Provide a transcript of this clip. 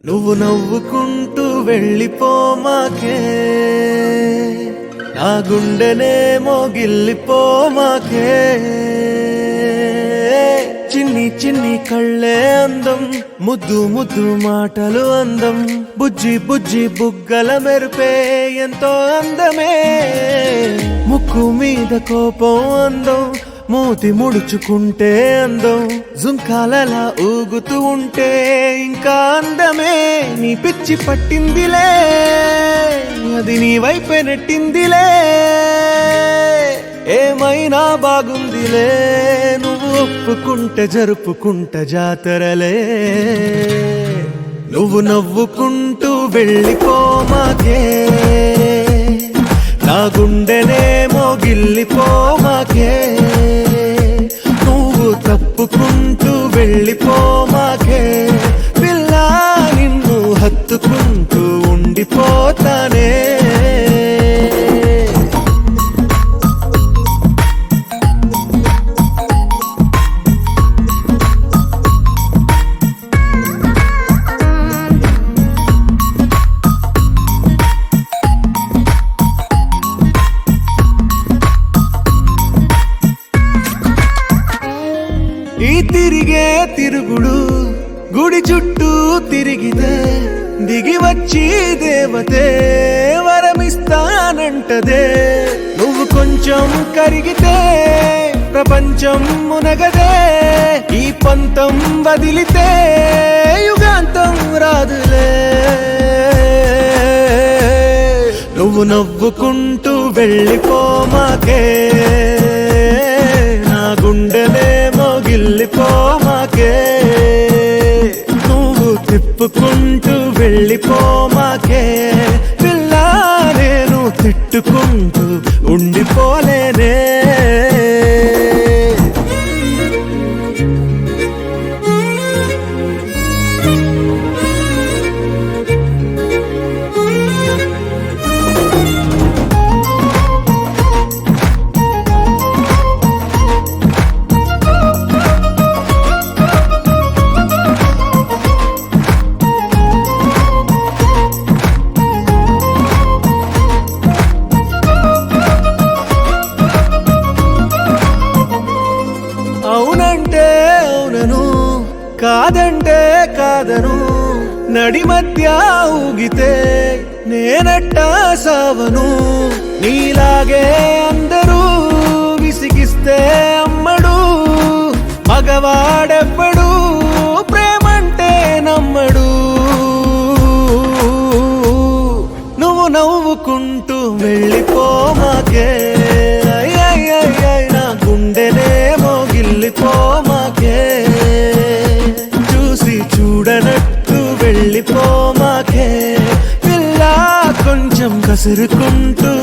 నువ్వు నవ్వుకుంటూ వెళ్ళిపోమాకే, నా గుండెనేమో గిల్లిపోమాకే. చిన్ని చిన్ని కళ్ళే అందం, ముద్దు ముద్దు మాటలు అందం, బుజ్జి బుజ్జి బుగ్గల మెరుపే ఎంతో అందమే. ముక్కు మీద కోపం అందం, మూతి ముడుచుకుంటే అందం, జుంకాలలా ఊగుతూ ఉంటే ఇంకా అందమే. నీ పిచ్చి పట్టిందిలే, అది నీ వైపే నెట్టిందిలే. ఏమైనా బాగుందిలే, నువ్వు ఒప్పుకుంటే జరుపుకుంట జాతరలే. నువ్వు నవ్వుకుంటూ వెళ్ళిపోమాకే, నా గుండెనేమో గిల్లిపోమాకే. నువ్వు తప్పుకుంటూ వెళ్ళిపోమాకే, పిల్ల నిన్ను హత్తుకుంటూ ఉండిపోతానే. ఈ తిరిగే తిరుగుడు గుడి చుట్టూ తిరిగితే, దిగి వచ్చి దేవతే వరమిస్తానంటదే. నువ్వు కొంచెం కరిగితే ప్రపంచం మునగదే. ఈ పంతం వదిలితే యుగాంతం రాదులే. నువ్వు నవ్వుకుంటూ వెళ్ళిపోమాకే, నా గుండెనేమో గిల్లిపోమాకే. నువ్వు తిప్పుకుంటూ వెళ్ళిపోమాకే, పిల్ల నేను తిట్టుకుంటూ ఉండిపోలేనే. అవునంటే అవునను, కాదంటే కాదను, నడి మధ్య ఊగితే నేనట్టా సావను. నీలాగే అందరూ విసిగిస్తే అమ్మడు, మగవాడెవ్వడు ప్రేమంటే నమ్మడు. నువ్వు నవ్వుకుంటూ వెళ్ళిపోమాకే, నా గుండెనేమో గిల్లిపోమాకే. చూసి చూడనట్టు వెళ్ళిపోమాకే, పిల్ల కొంచెం కసురుకుంటూ